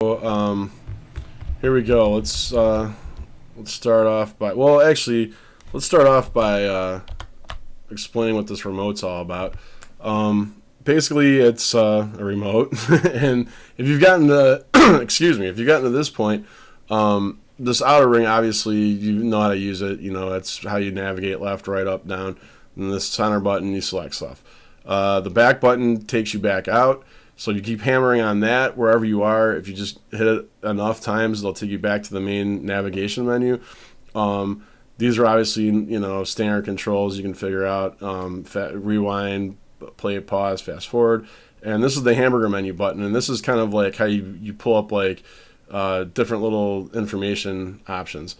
Um, Here we go. Let's start off by let's start off by explaining what this remote's all about. Basically, it's a remote, and if you've gotten to excuse me, if you've gotten to this point, this outer ring, obviously you know how to use it. You know that's how you navigate left, right, up, down. And this center button, you select stuff. The back button takes you back out. So you keep hammering on that wherever you are. If you just hit it enough times, it'll take you back to the main navigation menu. These are obviously, standard controls you can figure out. Rewind, play, pause, fast forward. And this is the hamburger menu button. And this is kind of like how you pull up like different little information options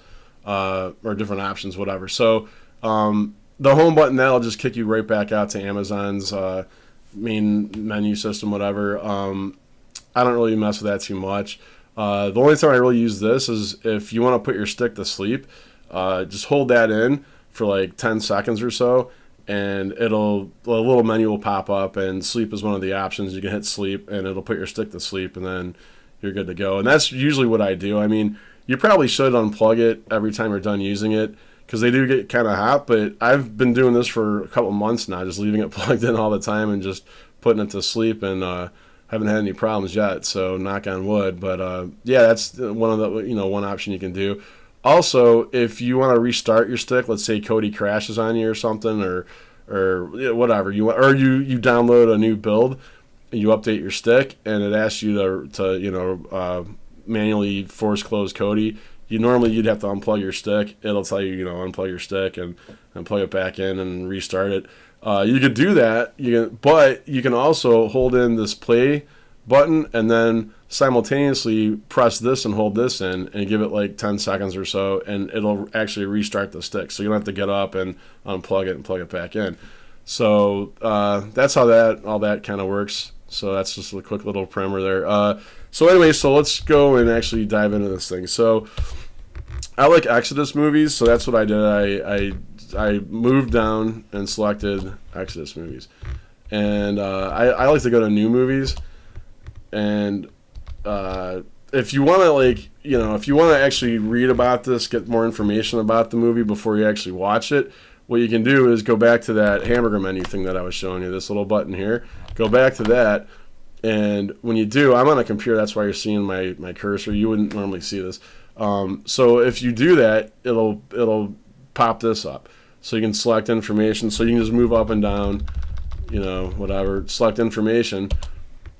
or different options, whatever. So the home button, that'll just kick you right back out to Amazon's main menu system, whatever. I don't really mess with that too much. The only time I really use this is if you want to put your stick to sleep. Just hold that in for like 10 seconds or so, and a little menu will pop up, and sleep is one of the options. You can hit sleep, and it'll put your stick to sleep, and then you're good to go. And that's usually what I do. I mean, you probably should unplug it every time you're done using it, because they do get kind of hot, but I've been doing this for a couple months now, just leaving it plugged in all the time and just putting it to sleep, and haven't had any problems yet, so knock on wood. But yeah, that's one of the one option you can do. Also, if you want to restart your stick, let's say Cody crashes on you or something, or whatever you want, or you download a new build, you update your stick, and it asks you to manually force close Cody. You'd have to unplug your stick. It'll tell you, unplug your stick and plug it back in and restart it. You could do that. But you can also hold in this play button and then simultaneously press this and hold this in and give it like 10 seconds or so, and it'll actually restart the stick. So you don't have to get up and unplug it and plug it back in. So that's how all that kind of works. So that's just a quick little primer there. So let's go and actually dive into this thing. So I like Exodus movies, so that's what I did. I moved down and selected Exodus movies, and I like to go to new movies. And if you want to if you want to actually read about this, get more information about the movie before you actually watch it, what you can do is go back to that hamburger menu thing that I was showing you, this little button here. Go back to that, and when you do, I'm on a computer, that's why you're seeing my cursor. You wouldn't normally see this. So if you do that, it'll pop this up. So you can select information. So you can just move up and down, whatever, select information,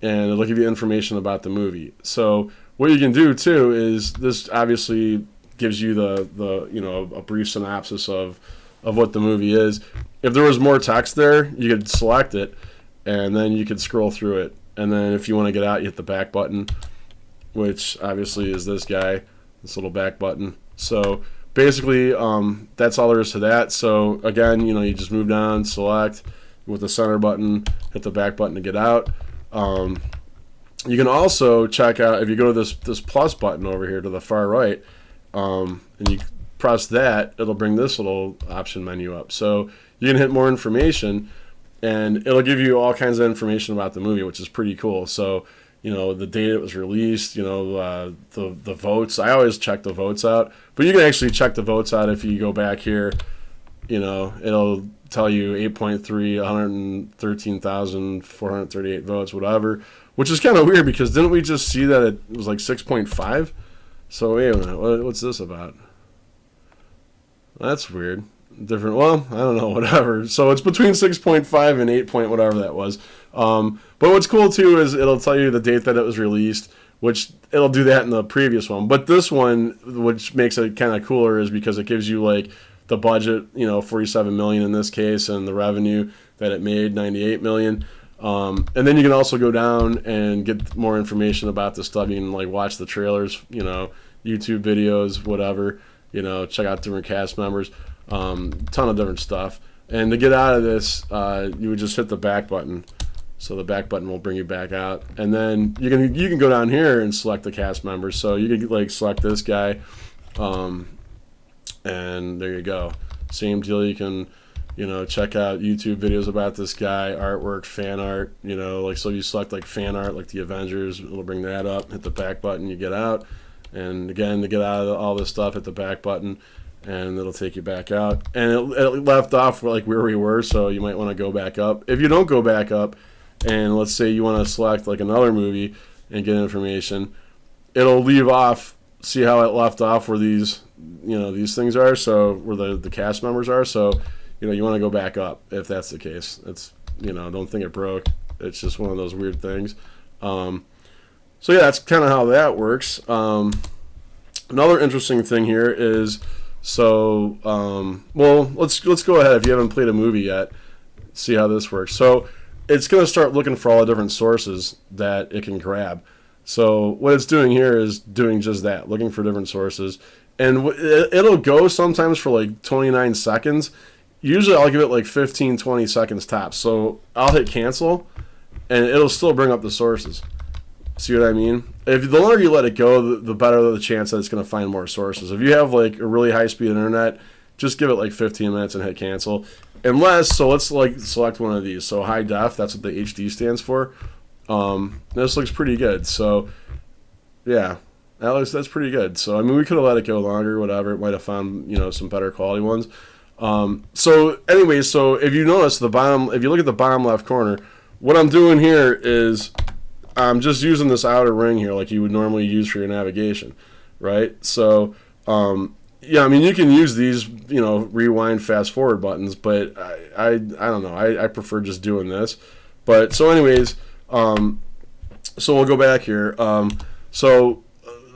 and it'll give you information about the movie. So what you can do too is this obviously gives you a brief synopsis of what the movie is. If there was more text there, you could select it, and then you could scroll through it. And then if you want to get out, you hit the back button, which obviously is this guy, this little back button. So basically, that's all there is to that. So again, you just move down, select with the center button, hit the back button to get out. You can also check out, if you go to this plus button over here to the far right, and you press that, it'll bring this little option menu up. So you can hit more information, and it'll give you all kinds of information about the movie, which is pretty cool. So, the date it was released, the votes. I always check the votes out, but you can actually check the votes out if you go back here. It'll tell you 8.3, 113,438 votes, whatever, which is kind of weird because didn't we just see that it was like 6.5? So wait a minute, what's this about? That's weird. Different. Well, I don't know. Whatever. So it's between 6.5 and 8 point whatever that was. But what's cool too is it'll tell you the date that it was released, which it'll do that in the previous one. But this one, which makes it kind of cooler, is because it gives you like the budget, 47 million in this case, and the revenue that it made, 98 million. And then you can also go down and get more information about the stuff. You can like watch the trailers, YouTube videos, whatever. Check out different cast members. Ton of different stuff. And to get out of this, you would just hit the back button. So the back button will bring you back out, and then you can go down here and select the cast members. So you can like select this guy, and there you go. Same deal. You can check out YouTube videos about this guy, artwork, fan art, like, so you select like fan art, like the Avengers, it'll bring that up, hit the back button, you get out. And again, to get out of all this stuff, hit the back button, and it'll take you back out. And it left off like where we were, so you might want to go back up. If you don't go back up, and let's say you want to select like another movie and get information, it'll leave off. See how it left off where these things are, so where the cast members are. So you want to go back up if that's the case. It's don't think it broke. It's just one of those weird things. So yeah, that's kind of how that works. Another interesting thing here is, let's go ahead. If you haven't played a movie yet, see how this works. So it's going to start looking for all the different sources that it can grab. So what it's doing here is doing just that, looking for different sources. And it'll go sometimes for like 29 seconds. Usually I'll give it like 15, 20 seconds tops. So I'll hit cancel, and it'll still bring up the sources. See what I mean? If the longer you let it go, the better the chance that it's going to find more sources. If you have like a really high-speed internet, just give it like 15 minutes and hit cancel. Let's like select one of these. So high def, that's what the HD stands for. This looks pretty good. So yeah, that's pretty good. So I mean, we could have let it go longer, whatever. It might have found some better quality ones. So anyway, so if you notice if you look at the bottom left corner, what I'm doing here is I'm just using this outer ring here like you would normally use for your navigation, right? So, yeah, I mean, you can use these, rewind, fast forward buttons, but I don't know. I prefer just doing this. But so anyways, so we'll go back here. So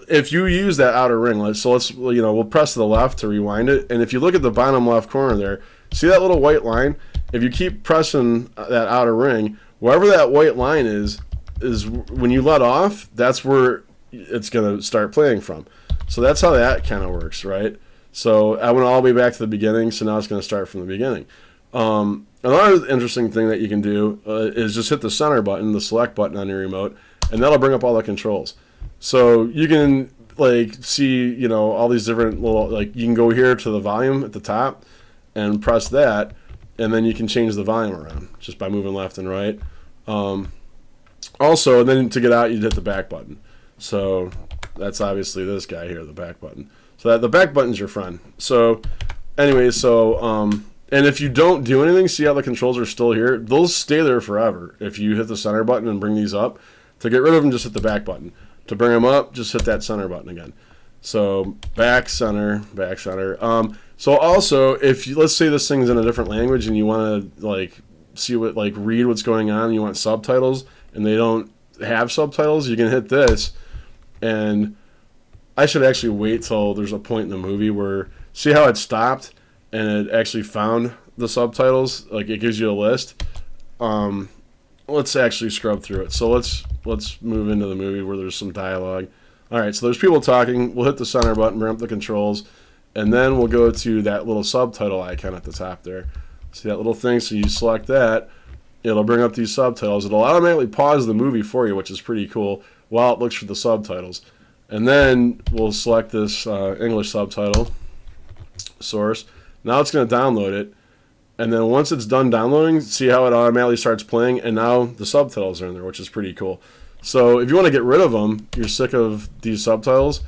if you use that outer ring, we'll press to the left to rewind it. And if you look at the bottom left corner there, see that little white line? If you keep pressing that outer ring, wherever that white line is when you let off, that's where it's going to start playing from. So that's how that kind of works, right? So I went all the way back to the beginning, so now it's going to start from the beginning. Another interesting thing that you can do is just hit the center button, the select button on your remote, and that'll bring up all the controls. So you can see, all these different little, you can go here to the volume at the top and press that, and then you can change the volume around just by moving left and right. Also, and then to get out, you'd hit the back button. So that's obviously this guy here, the back button. So the back button's your friend. So anyway, and if you don't do anything, see how the controls are still here? They'll stay there forever if you hit the center button and bring these up. To get rid of them, just hit the back button. To bring them up, just hit that center button again. So back, center, back, center. So also, let's say this thing's in a different language and you want to see what read what's going on, and you want subtitles, and they don't have subtitles, you can hit this. And I should actually wait till there's a point in the movie where, see how it stopped and it actually found the subtitles, it gives you a list. Let's actually scrub through it. So let's move into the movie where there's some dialogue. All right, so there's people talking. We'll hit the center button, bring up the controls, and then we'll go to that little subtitle icon at the top there. See that little thing? So you select that. It'll bring up these subtitles. It'll automatically pause the movie for you, which is pretty cool, while it looks for the subtitles. And then we'll select this English subtitle source. Now it's going to download it. And then once it's done downloading, see how it automatically starts playing, and now the subtitles are in there, which is pretty cool. So if you want to get rid of them, you're sick of these subtitles,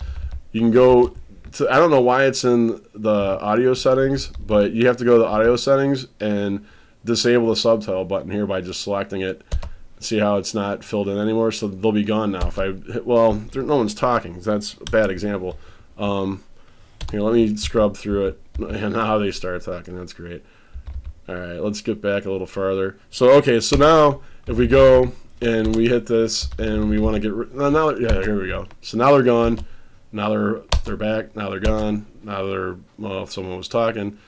you can go to, I don't know why it's in the audio settings, but you have to go to the audio settings and disable the subtitle button here by just selecting it. See how it's not filled in anymore? So they'll be gone now. If I hit, no one's talking. That's a bad example. Here, let me scrub through it. And now they start talking. That's great. All right, let's get back a little farther. So, okay, so now if we go and we hit this and we want to get yeah, here we go. So now they're gone. Now they're back. Now they're gone. Now if someone was talking.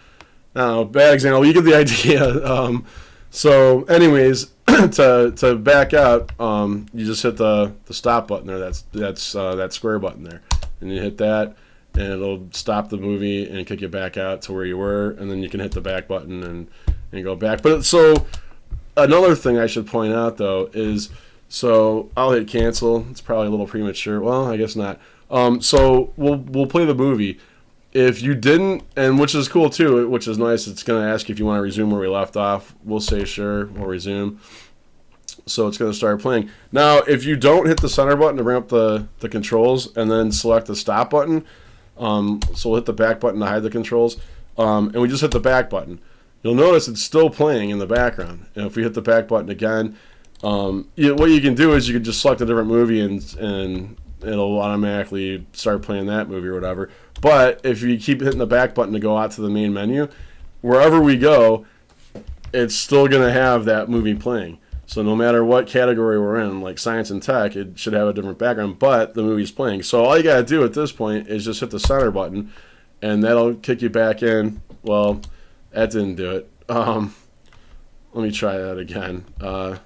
Now, bad example. You get the idea. So, anyways, to back out, you just hit the stop button there. That's that square button there, and you hit that, and it'll stop the movie and kick you back out to where you were, and then you can hit the back button and go back. But so another thing I should point out though is, so I'll hit cancel. It's probably a little premature. Well, I guess not. So we'll play the movie. if you didn't, and which is cool too, which is nice, it's going to ask you if you want to resume where we left off. We'll say sure, we'll resume. So it's going to start playing. Now, if you don't hit the center button to bring up the controls and then select the stop button, so we'll hit the back button to hide the controls, and we just hit the back button, you'll notice it's still playing in the background. And if we hit the back button again, what you can do is you can just select a different movie and it'll automatically start playing that movie or whatever. But if you keep hitting the back button to go out to the main menu, wherever we go, it's still going to have that movie playing. So no matter what category we're in, like science and tech, it should have a different background, but the movie's playing. So all you got to do at this point is just hit the center button, and that'll kick you back in. Well, that didn't do it. Let me try that again. All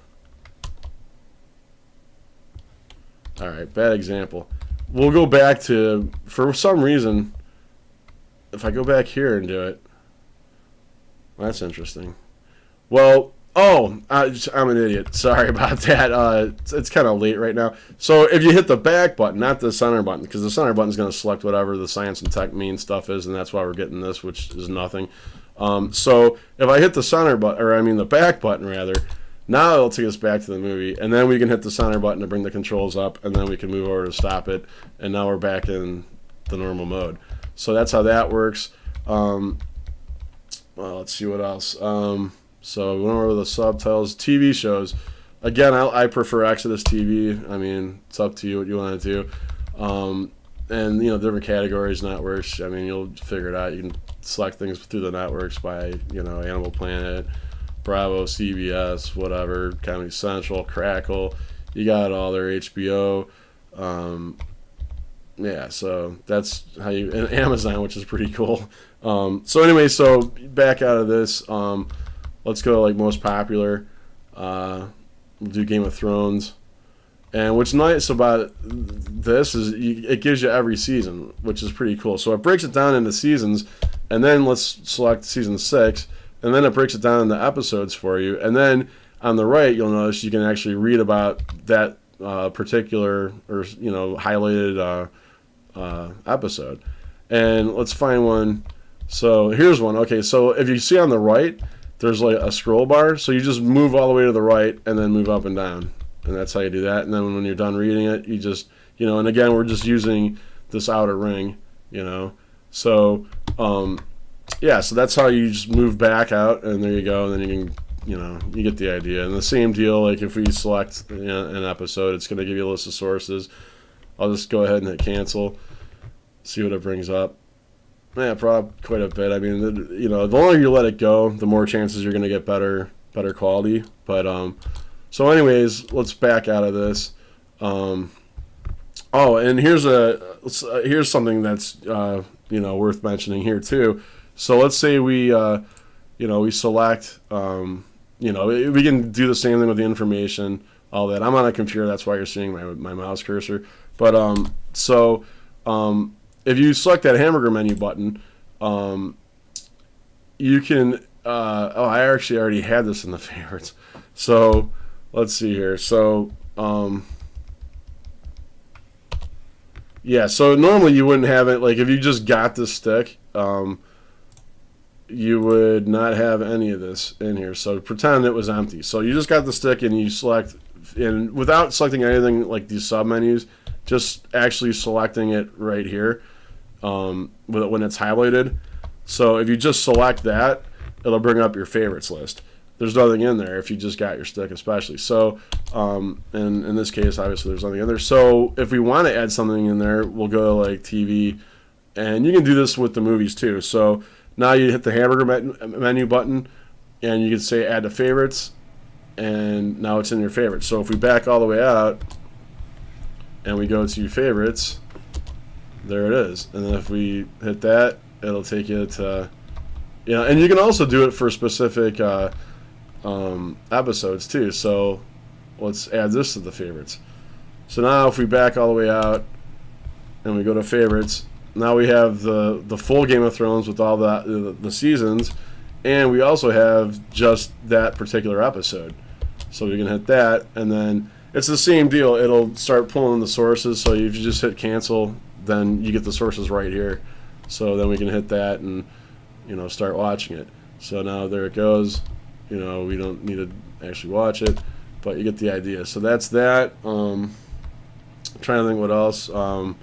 right, bad example. We'll go back to, for some reason, if I go back here and do it, well, that's interesting. Well, I'm an idiot. Sorry about that. It's kind of late right now. So if you hit the back button, not the center button, because the center button is going to select whatever the science and tech mean stuff is, and that's why we're getting this, which is nothing. So if I hit the center button, or I mean the back button rather, now it'll take us back to the movie, and then we can hit the center button to bring the controls up, and then we can move over to stop it, and now we're back in the normal mode. So that's how that works. Well, let's see what else. So we went over the subtitles, TV shows. Again, I prefer Exodus TV. I mean, it's up to you what you want to do. And, different categories, networks. I mean, you'll figure it out. You can select things through the networks by, Animal Planet, Bravo, CBS, whatever, Comedy Central, Crackle. You got all their HBO. Yeah, so that's how you... And Amazon, which is pretty cool. So anyway, so back out of this... let's go to most popular. We'll do Game of Thrones. And what's nice about this is it gives you every season, which is pretty cool. So it breaks it down into seasons, and then let's select season 6, and then it breaks it down into episodes for you. And then on the right, you'll notice you can actually read about that particular or highlighted episode. And let's find one. So here's one. Okay, so if you see on the right, there's a scroll bar, so you just move all the way to the right and then move up and down, and that's how you do that. And then when you're done reading it, you just and again, we're just using this outer ring, so yeah, so that's how you just move back out, and there you go, and then you can you get the idea. And the same deal, if we select an episode, it's going to give you a list of sources. I'll just go ahead and hit cancel, see what it brings up. Yeah, probably quite a bit. I mean, the longer you let it go, the more chances you're going to get better quality. But so anyways, let's back out of this. And here's something that's worth mentioning here too. So let's say we we select we can do the same thing with the information, all that. I'm on a computer, that's why you're seeing my mouse cursor. But if you select that hamburger menu button, you can... I actually already had this in the favorites. So, let's see here. So, yeah, so normally you wouldn't have it. If you just got this stick, you would not have any of this in here. So, pretend it was empty. So, you just got the stick and you select... And without selecting anything like these sub-menus, just actually selecting it right here. When it's highlighted. So if you just select that, it'll bring up your favorites list. There's nothing in there if you just got your stick especially. So and in this case, obviously there's nothing in there. So if we want to add something in there, we'll go to TV, and you can do this with the movies too. So now you hit the hamburger menu button, and you can say add to favorites, and now it's in your favorites. So if we back all the way out and we go to favorites, there it is. And then if we hit that, it'll take you to, and you can also do it for specific episodes too. So let's add this to the favorites. So now if we back all the way out and we go to favorites, now we have the full Game of Thrones with all the seasons, and we also have just that particular episode. So we can hit that, and then it's the same deal. It'll start pulling the sources. So if you just hit cancel, then you get the sources right here. So then we can hit that and, start watching it. So now there it goes. We don't need to actually watch it, but you get the idea. So that's that. Trying to think what else. What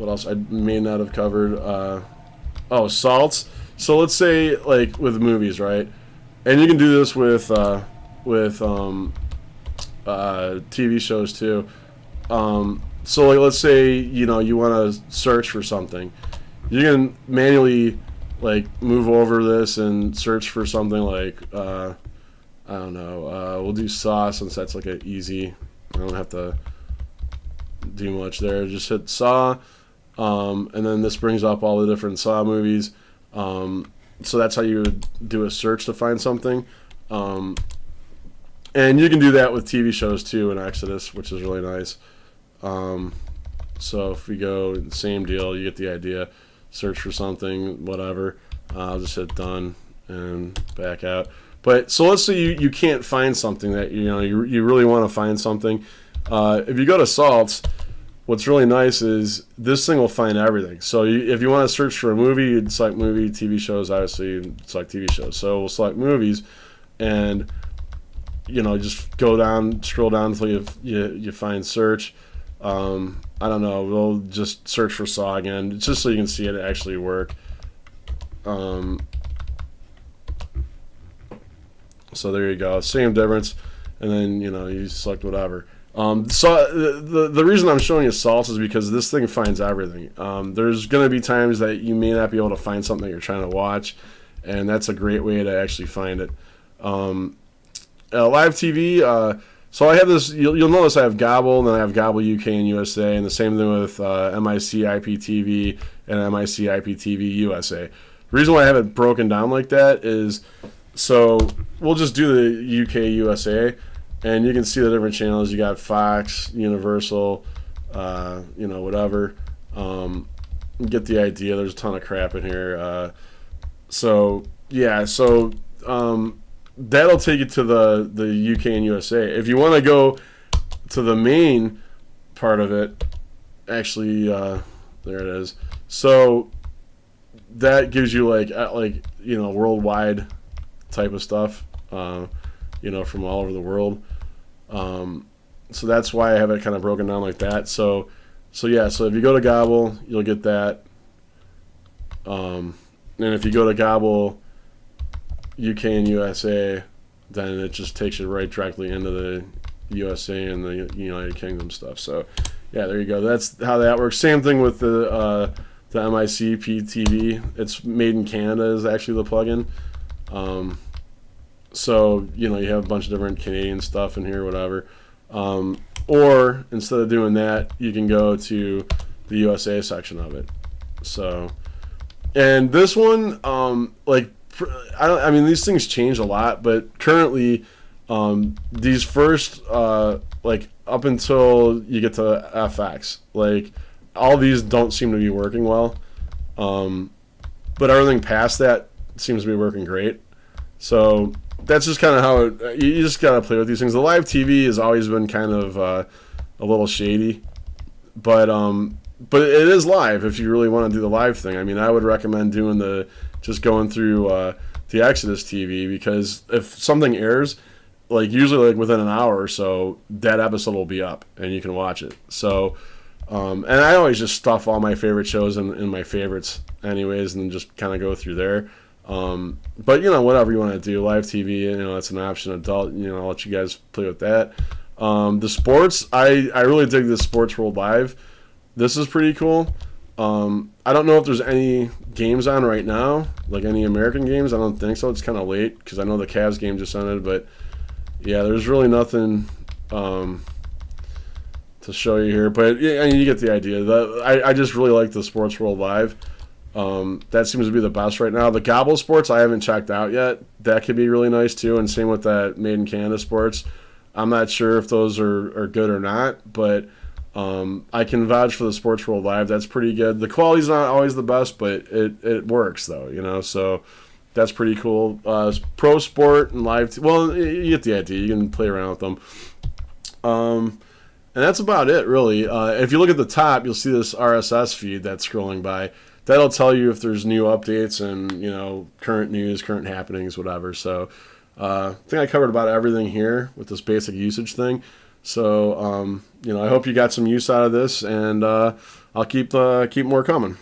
else I may not have covered. Salts. So let's say like with movies, right? And you can do this with TV shows too. So like let's say you want to search for something, you can manually like move over this and search for something like I don't know. We'll do Saw since that's like an easy. I don't have to do much there. Just hit Saw, and then this brings up all the different Saw movies. So that's how you would do a search to find something. And you can do that with TV shows too in Exodus, which is really nice. So if we go, same deal, you get the idea. Search for something, whatever. I'll just hit done and back out. But so let's say you can't find something that you really want to find something. If you go to Salts, what's really nice is this thing will find everything. So if you want to search for a movie, you'd select movie. TV shows, obviously, you'd select TV shows. So we'll select movies, and just scroll down until you find search. I don't know. We'll just search for Saw again, just so you can see it actually work. So there you go. Same difference, and then you select whatever. So the reason I'm showing you Salts is because this thing finds everything. There's going to be times that you may not be able to find something that you're trying to watch, and that's a great way to actually find it. Live TV. So I have this. You'll notice I have Gobble, and then I have Gobble UK and USA, and the same thing with MIC IPTV and MIC IPTV USA. The reason why I have it broken down like that is so we'll just do the UK USA, and you can see the different channels. You got Fox, Universal, whatever. Get the idea. There's a ton of crap in here. That'll take you to the UK and USA. If you want to go to the main part of it, actually, there it is. So that gives you worldwide type of stuff, from all over the world. So that's why I have it kind of broken down like that. So if you go to Gobble, you'll get that. And if you go to Gobble UK and USA, then it just takes you right directly into the USA and the United Kingdom stuff. So yeah, there you go. That's how that works. Same thing with the MIC PTV. It's made in Canada is actually the plugin. So you have a bunch of different Canadian stuff in here, whatever. Or instead of doing that, you can go to the USA section of it. So, and this one, these things change a lot, but currently, these first, up until you get to FX, all these don't seem to be working well. But everything past that seems to be working great. So that's just kind of how you just gotta play with these things. The live TV has always been kind of a little shady, but it is live if you really want to do the live thing. I mean, I would recommend just going through the Exodus TV, because if something airs, usually within an hour or so, that episode will be up and you can watch it. So, and I always just stuff all my favorite shows in my favorites anyways, and just kind of go through there. But whatever you want to do, live TV, that's an option. Adult, I'll let you guys play with that. The sports, I really dig this Sports World Live. This is pretty cool. I don't know if there's any games on right now, any American games. I don't think so. It's kind of late because I know the Cavs game just ended, but yeah, there's really nothing to show you here. But yeah, you get the idea. I just really like the Sports World Live. That seems to be the best right now. The Gobble Sports I haven't checked out yet. That could be really nice too, and same with that Made in Canada Sports. I'm not sure if those are good or not, but I can vouch for the Sports World Live. That's pretty good. The quality's not always the best, but it works though, so that's pretty cool. Pro Sport and Live, you get the idea. You can play around with them. And that's about it, really. If you look at the top, you'll see this RSS feed that's scrolling by. that'll tell you if there's new updates and, you know, current news, current happenings, whatever. So I think I covered about everything here with this basic usage thing. So, you know, I hope you got some use out of this, and I'll keep more coming.